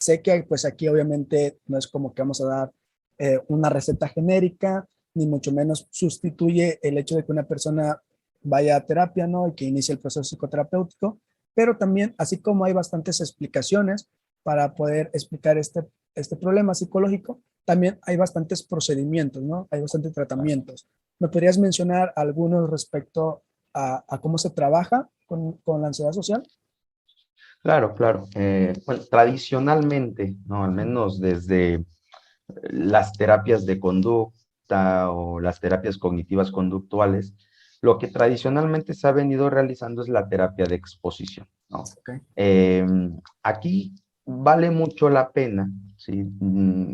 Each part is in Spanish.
sé que pues aquí obviamente no es como que vamos a dar una receta genérica, ni mucho menos sustituye el hecho de que una persona vaya a terapia, ¿no? Y que inicie el proceso psicoterapéutico, pero también, así como hay bastantes explicaciones para poder explicar este problema psicológico, también hay bastantes procedimientos, ¿no? Hay bastantes tratamientos. ¿Me podrías mencionar algunos respecto a cómo se trabaja con la ansiedad social? Claro, claro. Bueno, tradicionalmente, ¿no? Al menos desde las terapias de conducta o las terapias cognitivas conductuales, lo que tradicionalmente se ha venido realizando es la terapia de exposición, ¿no? Okay. Eh, Aquí vale mucho la pena, ¿sí?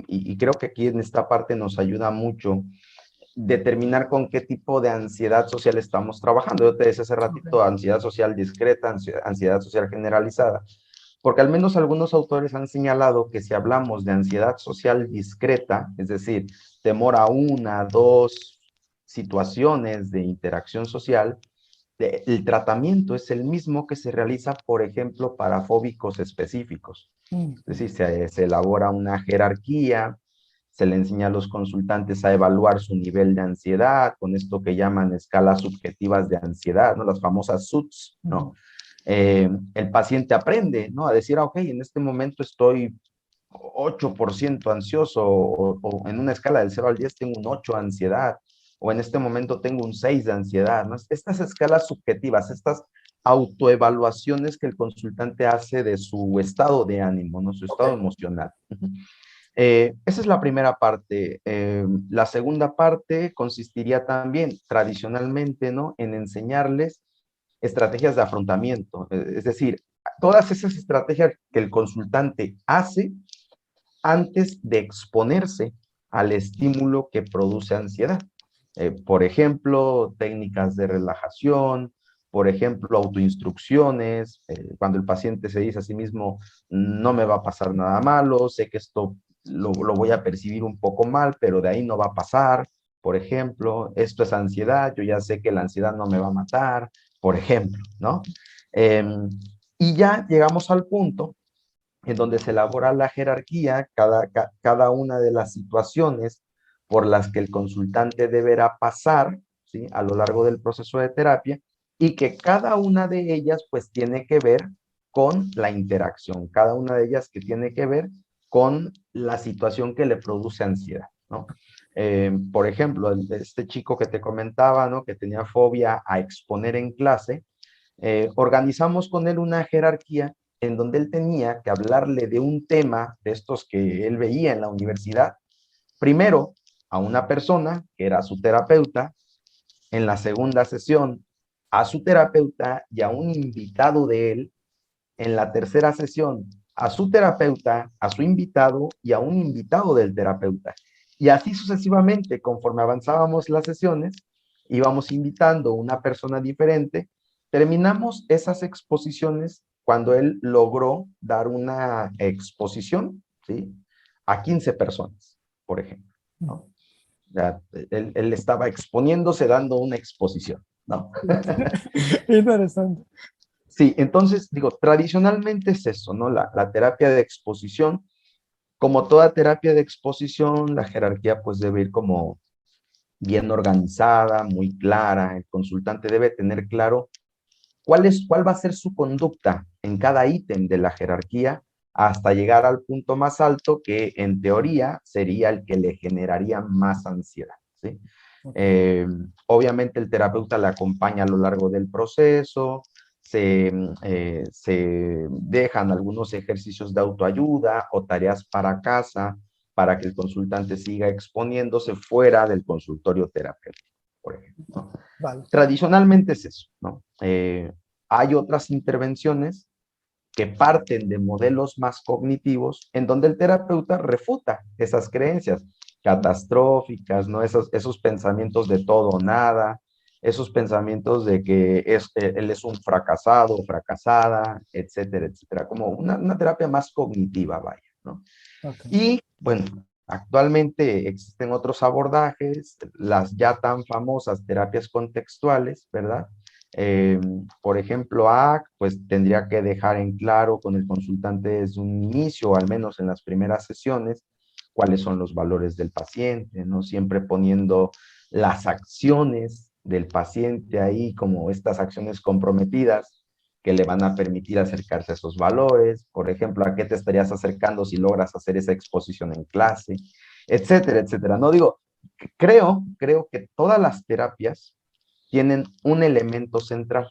Y creo que aquí en esta parte nos ayuda mucho determinar con qué tipo de ansiedad social estamos trabajando. Yo te decía hace Okay. ratito, ansiedad social discreta, ansiedad social generalizada, porque al menos algunos autores han señalado que si hablamos de ansiedad social discreta, es decir, temor a una, dos situaciones de interacción social, el tratamiento es el mismo que se realiza, por ejemplo, para fóbicos específicos. Mm. Es decir, se elabora una jerarquía, se le enseña a los consultantes a evaluar su nivel de ansiedad con esto que llaman escalas subjetivas de ansiedad, ¿no? Las famosas SUDS, ¿no? El paciente aprende, ¿no? A decir, ok, en este momento estoy 8% ansioso o en una escala del 0 al 10 tengo un 8 de ansiedad o en este momento tengo un 6 de ansiedad, ¿no? Estas escalas subjetivas, estas autoevaluaciones que el consultante hace de su estado de ánimo, ¿no? Su estado Okay. emocional. Esa es la primera parte. La segunda parte consistiría también tradicionalmente, ¿no? En enseñarles estrategias de afrontamiento. Es decir, todas esas estrategias que el consultante hace antes de exponerse al estímulo que produce ansiedad. Por ejemplo, técnicas de relajación, por ejemplo, autoinstrucciones, cuando el paciente se dice a sí mismo, no me va a pasar nada malo, sé que esto lo voy a percibir un poco mal, pero de ahí no va a pasar, por ejemplo, esto es ansiedad, yo ya sé que la ansiedad no me va a matar, por ejemplo, ¿no? Eh, y ya llegamos al punto en donde se elabora la jerarquía, cada una de las situaciones por las que el consultante deberá pasar, ¿sí? A lo largo del proceso de terapia, y que cada una de ellas pues tiene que ver con la interacción, cada una de ellas que tiene que ver con la situación que le produce ansiedad, ¿no? Por ejemplo, este chico que te comentaba, ¿no? Que tenía fobia a exponer en clase, organizamos con él una jerarquía en donde él tenía que hablarle de un tema de estos que él veía en la universidad, primero a una persona que era su terapeuta, en la segunda sesión a su terapeuta y a un invitado de él, en la tercera sesión a su terapeuta, a su invitado y a un invitado del terapeuta. Y así sucesivamente, conforme avanzábamos las sesiones, íbamos invitando a una persona diferente. Terminamos esas exposiciones cuando él logró dar una exposición, ¿sí? A 15 personas, por ejemplo, ¿no? Ya, él estaba exponiéndose dando una exposición, ¿no? Interesante. Sí, entonces digo, tradicionalmente es eso, ¿no? La terapia de exposición, como toda terapia de exposición, la jerarquía pues debe ir como bien organizada, muy clara, el consultante debe tener claro cuál va a ser su conducta en cada ítem de la jerarquía hasta llegar al punto más alto que en teoría sería el que le generaría más ansiedad, ¿sí? Okay. Eh, Obviamente el terapeuta le acompaña a lo largo del proceso, se dejan algunos ejercicios de autoayuda o tareas para casa para que el consultante siga exponiéndose fuera del consultorio terapéutico, por ejemplo, ¿no? Vale. Tradicionalmente es eso, ¿no? Hay otras intervenciones que parten de modelos más cognitivos en donde el terapeuta refuta esas creencias catastróficas, ¿no? Esos pensamientos de todo o nada, esos pensamientos de que él es un fracasado o fracasada, etcétera, etcétera, como una terapia más cognitiva, vaya, ¿no? Okay. Y bueno, actualmente existen otros abordajes, las ya tan famosas terapias contextuales, ¿verdad? Eh, por ejemplo, pues tendría que dejar en claro con el consultante desde un inicio, o al menos en las primeras sesiones, cuáles son los valores del paciente, ¿no? Siempre poniendo las acciones del paciente ahí como estas acciones comprometidas que le van a permitir acercarse a esos valores. Por ejemplo, ¿a qué te estarías acercando si logras hacer esa exposición en clase? Etcétera, etcétera. No digo, creo que todas las terapias tienen un elemento central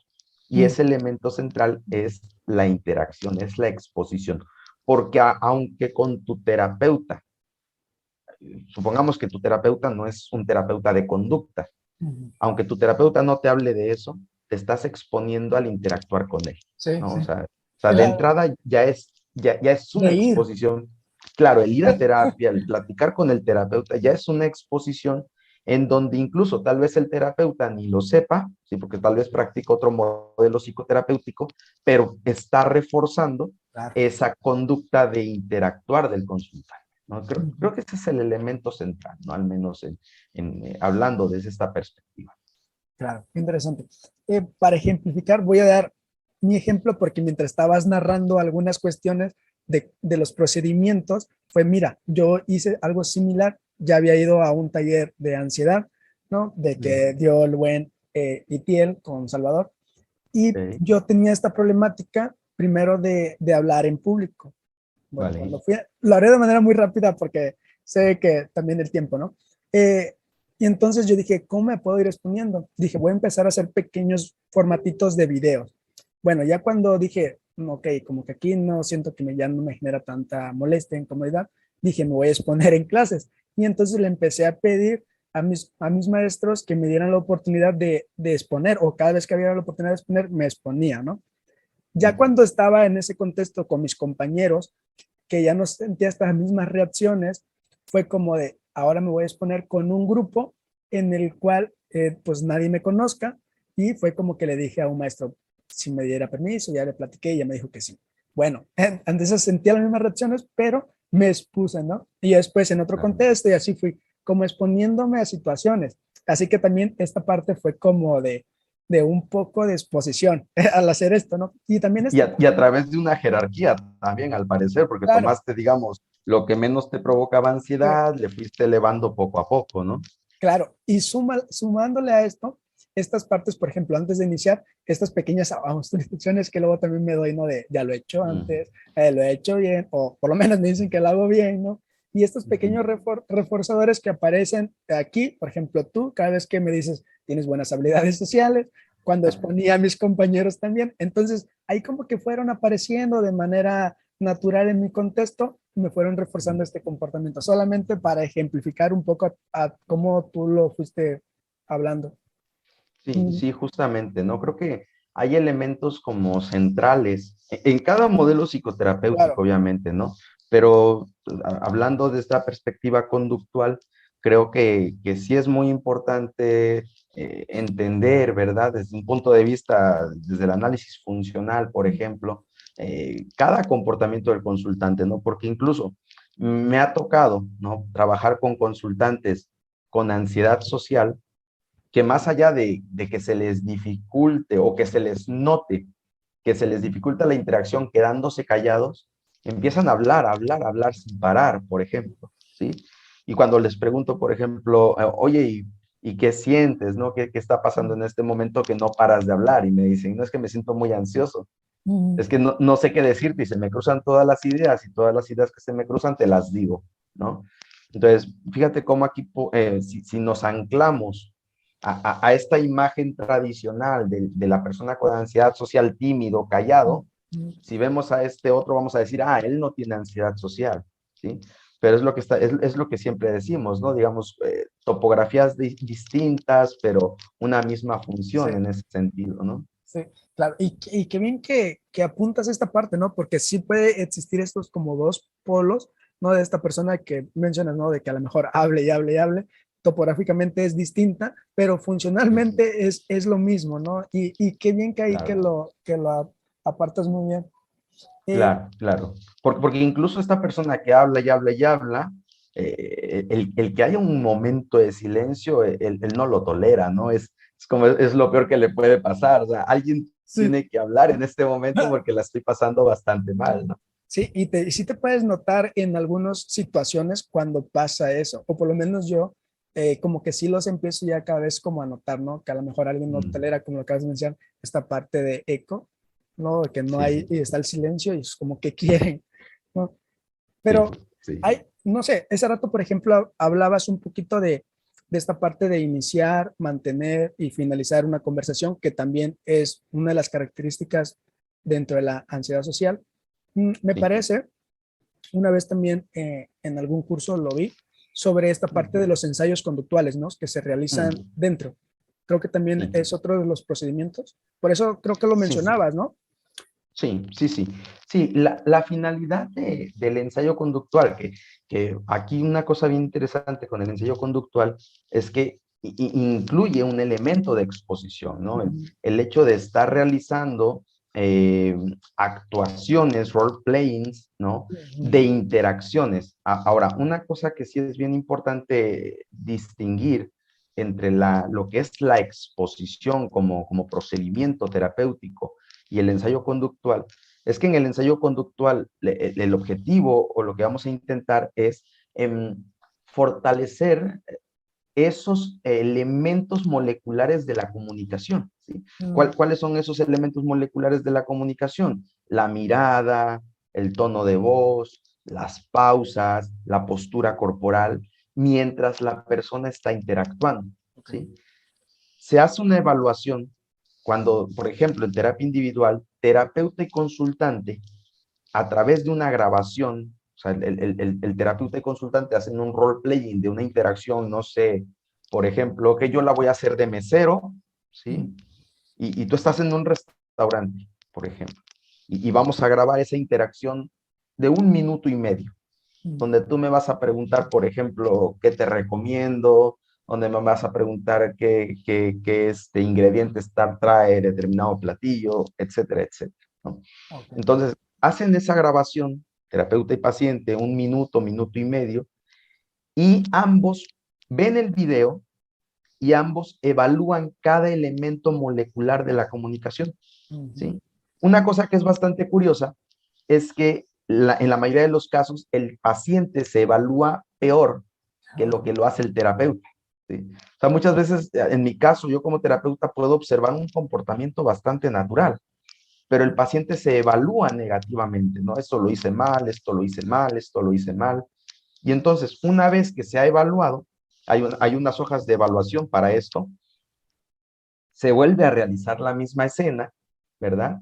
y Mm, ese elemento central es la interacción, es la exposición. Porque aunque con tu terapeuta, supongamos que tu terapeuta no es un terapeuta de conducta, ujú. aunque tu terapeuta no te hable de eso, te estás exponiendo al interactuar con él, Sí, ¿no? sí. O sea, El de entrada ya es una reír. exposición. Claro, el ir a terapia, el platicar con el terapeuta, ya es una exposición en donde incluso tal vez el terapeuta ni lo sepa, ¿sí? Porque tal vez practica otro modelo psicoterapéutico, pero está reforzando Claro. esa conducta de interactuar del consultante, ¿no? Ujú. Creo que ese es el elemento central, ¿no? Al menos hablando desde esta perspectiva. Claro, interesante. Para ejemplificar, voy a dar mi ejemplo porque mientras estabas narrando algunas cuestiones de los procedimientos, fue, mira, yo hice algo similar, ya había ido a un taller de ansiedad, ¿no? De que dio el buen Itiel con Salvador, y Ok, yo tenía esta problemática primero de hablar en público. Bueno, vale. cuando fui, lo haré de manera muy rápida porque sé que también el tiempo, ¿no? Eh, y entonces yo dije, ¿cómo me puedo ir exponiendo? Dije, voy a empezar a hacer pequeños formatitos de videos. Bueno, ya cuando dije, ok, como que aquí no siento que ya no me genera tanta molestia, incomodidad, dije, me voy a exponer en clases. Y entonces le empecé a pedir a mis maestros que me dieran la oportunidad de exponer, o cada vez que había la oportunidad de exponer, me exponía, ¿no? Ya cuando estaba en ese contexto con mis compañeros, que ya no sentía estas mismas reacciones, fue como de, ahora me voy a exponer con un grupo en el cual pues nadie me conozca, y fue como que le dije a un maestro si me diera permiso, ya le platiqué y ya me dijo que sí. Bueno, antes sentía las mismas reacciones, pero me expuse, ¿no? Y después en otro Claro. contexto y así fui como exponiéndome a situaciones. Así que también esta parte fue como de un poco de exposición al hacer esto, ¿no? Y también esta Y parte, a través de una jerarquía también, al parecer, porque claro, tomaste, digamos, lo que menos te provocaba ansiedad, le fuiste elevando poco a poco, ¿no? claro, y sumándole a esto, estas partes, por ejemplo, antes de iniciar, estas pequeñas instrucciones que luego también me doy, ¿no? De, ya lo he hecho Mm, antes, lo he hecho bien, o por lo menos me dicen que lo hago bien, ¿no? Y estos ujú. pequeños reforzadores que aparecen aquí, por ejemplo, tú, cada vez que me dices, tienes buenas habilidades sociales, cuando exponía a mis compañeros también, entonces ahí como que fueron apareciendo de manera natural en mi contexto, me fueron reforzando este comportamiento, solamente para ejemplificar un poco a cómo tú lo fuiste hablando. Sí, Mm, sí, justamente, ¿no? Creo que hay elementos como centrales en cada modelo psicoterapéutico, claro, obviamente, ¿no? Pero pues, hablando de esta perspectiva conductual, creo que sí es muy importante entender, ¿verdad? Desde un punto de vista, desde el análisis funcional, por ejemplo, cada comportamiento del consultante, ¿no? Porque incluso me ha tocado, ¿no? Trabajar con consultantes con ansiedad social que más allá de que se les dificulte o que se les note que se les dificulta la interacción quedándose callados, empiezan a hablar, a hablar, a hablar sin parar, por ejemplo, ¿sí? Y cuando les pregunto, por ejemplo, oye, ¿y qué sientes, no? ¿Qué está pasando en este momento que no paras de hablar? Y me dicen, no es que me siento muy ansioso, mm, es que no sé qué decirte y se me cruzan todas las ideas y todas las ideas que se me cruzan te las digo, ¿no? Entonces, fíjate cómo aquí, si nos anclamos a esta imagen tradicional de la persona con ansiedad social tímido, callado, mm, si vemos a este otro, vamos a decir, él no tiene ansiedad social, ¿sí? Pero es lo que, es lo que siempre decimos, ¿no? Digamos, topografías distintas, pero una misma sí, función en ese sentido, ¿no? sí, claro. Y qué bien que apuntas esta parte, ¿no? Porque sí puede existir estos como dos polos, ¿no? De esta persona que mencionas, ¿no? De que a lo mejor hable y hable y hable, topográficamente es distinta, pero Ujú. funcionalmente es lo mismo, ¿no? Y qué bien que ahí Claro. que lo apartas muy bien. Eh, Claro, claro. Porque incluso esta persona que habla y habla y habla, el que haya un momento de silencio, él no lo tolera, ¿no? es como, es lo peor que le puede pasar. O sea, alguien Sí, tiene que hablar en este momento porque la estoy pasando bastante mal, ¿no? sí, y sí te puedes notar en algunas situaciones cuando pasa eso, o por lo menos yo, como que sí los empiezo ya cada vez como a notar, ¿no? Que a lo mejor alguien no Mm, tolera, como lo acabas de mencionar, esta parte de eco, ¿no? De que no sí, hay, y está el silencio y es como que quieren, ¿no? sí, Pero sí. hay, no sé, ese rato, por ejemplo, hablabas un poquito de esta parte de iniciar, mantener y finalizar una conversación, que también es una de las características dentro de la ansiedad social. Me Sí. parece, una vez también en algún curso lo vi, sobre esta parte de Ujú, los ensayos conductuales, ¿no? Que se realizan mm, dentro. Creo que también sí, es otro de los procedimientos. Por eso creo que lo sí, sí. mencionabas, ¿no? Sí, sí, sí. Sí, la finalidad del ensayo conductual, que aquí una cosa bien interesante con el ensayo conductual es que incluye un elemento de exposición, ¿no? Ujú, El hecho de estar realizando eh, actuaciones, role-playings, ¿no? ujú, De interacciones. Ahora, una cosa que sí es bien importante distinguir entre lo que es la exposición como procedimiento terapéutico y el ensayo conductual, es que en el ensayo conductual el objetivo o lo que vamos a intentar es fortalecer esos elementos moleculares de la comunicación. ¿Sí? ujú, ¿Cuáles son esos elementos moleculares de la comunicación? La mirada, el tono de voz, las pausas, la postura corporal, mientras la persona está interactuando. ok, ¿Sí? Se hace una evaluación cuando, por ejemplo, en terapia individual, terapeuta y consultante, a través de una grabación, o sea, el terapeuta y consultante hacen un role-playing de una interacción, no sé, por ejemplo, que yo la voy a hacer de mesero, ujú, ¿sí? Y tú estás en un restaurante, por ejemplo, y vamos a grabar esa interacción de 1 minuto y medio ujú, donde tú me vas a preguntar, por ejemplo, qué te recomiendo, donde me vas a preguntar qué ingredientes trae determinado platillo, etcétera, etcétera, ¿no? ok, Entonces, hacen esa grabación, terapeuta y paciente, 1 minuto, 1 minuto y medio, y ambos ven el video y ambos evalúan cada elemento molecular de la comunicación, ujú, ¿sí? Una cosa que es bastante curiosa es que en la mayoría de los casos el paciente se evalúa peor que lo que lo hace el terapeuta. ¿Sí? O sea, muchas veces, en mi caso, yo como terapeuta puedo observar un comportamiento bastante natural, pero el paciente se evalúa negativamente, ¿no? Esto lo hice mal, esto lo hice mal, esto lo hice mal. Y entonces, una vez que se ha evaluado, hay unas hojas de evaluación para esto, se vuelve a realizar la misma escena, ¿verdad?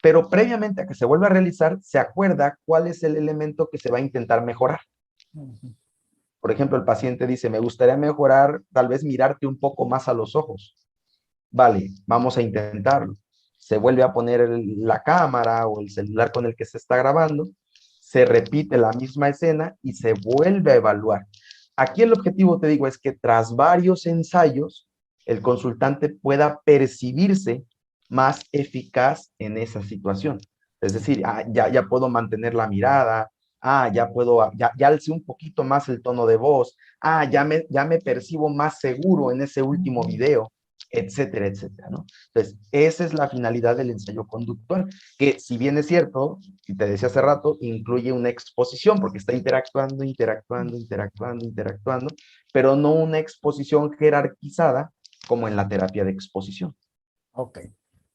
Pero previamente a que se vuelva a realizar, se acuerda cuál es el elemento que se va a intentar mejorar. ujú, Por ejemplo, el paciente dice, me gustaría mejorar, tal vez mirarte un poco más a los ojos. Vale, vamos a intentarlo. Se vuelve a poner la cámara o el celular con el que se está grabando, se repite la misma escena y se vuelve a evaluar. Aquí el objetivo, te digo, es que tras varios ensayos, el consultante pueda percibirse más eficaz en esa situación. Es decir, ya puedo mantener la mirada, ya alcé un poquito más el tono de voz, ya me percibo más seguro en ese último ujú. video, etcétera, etcétera, ¿no? Entonces, esa es la finalidad del ensayo conductual, que si bien es cierto, y te decía hace rato, incluye una exposición, porque está interactuando, interactuando, interactuando, interactuando, pero no una exposición jerarquizada como en la terapia de exposición. Ok.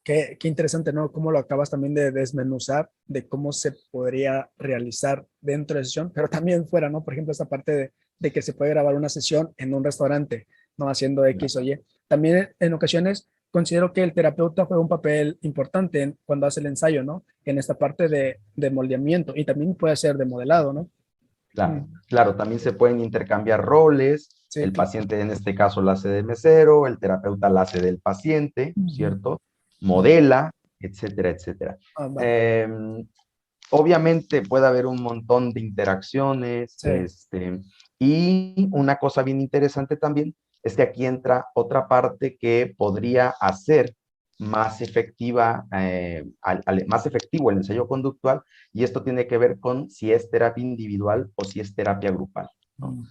Qué interesante, ¿no? Cómo lo acabas también de desmenuzar, de cómo se podría realizar dentro de sesión, pero también fuera, ¿no? Por ejemplo, esta parte de que se puede grabar una sesión en un restaurante, ¿no? Haciendo X o Y. También en ocasiones considero que el terapeuta juega un papel importante cuando hace el ensayo, ¿no? En esta parte de moldeamiento y también puede ser de modelado, ¿no? Mm, Claro, claro, también se pueden intercambiar roles, sí, el paciente en este caso la hace de mesero, el terapeuta la hace del paciente, ujú, ¿cierto? ujú. Modela, etcétera, etcétera. Ah, vale. Em, Obviamente puede haber un montón de interacciones, Sí. y una cosa bien interesante también es que aquí entra otra parte que podría hacer más efectiva, más efectivo el ensayo conductual, y esto tiene que ver con si es terapia individual o si es terapia grupal, ¿no? Mm,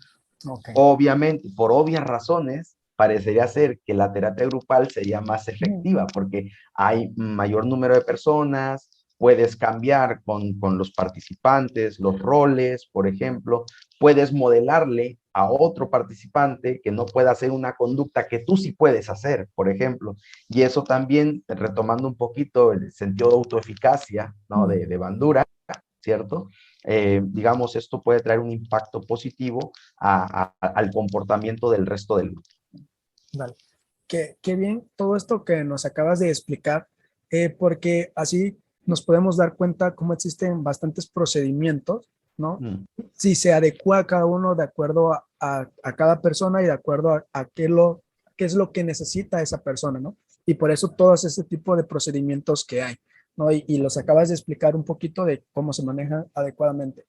ok. Obviamente, por obvias razones, parecería ser que la terapia grupal sería más efectiva porque hay mayor número de personas, puedes cambiar con los participantes, los roles, por ejemplo, puedes modelarle a otro participante que no pueda hacer una conducta que tú sí puedes hacer, por ejemplo. Y eso también, retomando un poquito el sentido de autoeficacia, ¿no? de Bandura, ¿cierto? Digamos, esto puede traer un impacto positivo al comportamiento del resto del grupo. Vale. Qué bien todo esto que nos acabas de explicar, porque así nos podemos dar cuenta cómo existen bastantes procedimientos, ¿no? Si se adecua a cada uno de acuerdo a cada persona y de acuerdo a qué es lo que necesita esa persona, ¿no? Y por eso todos este tipo de procedimientos que hay, ¿no? Y los acabas de explicar un poquito de cómo se manejan adecuadamente.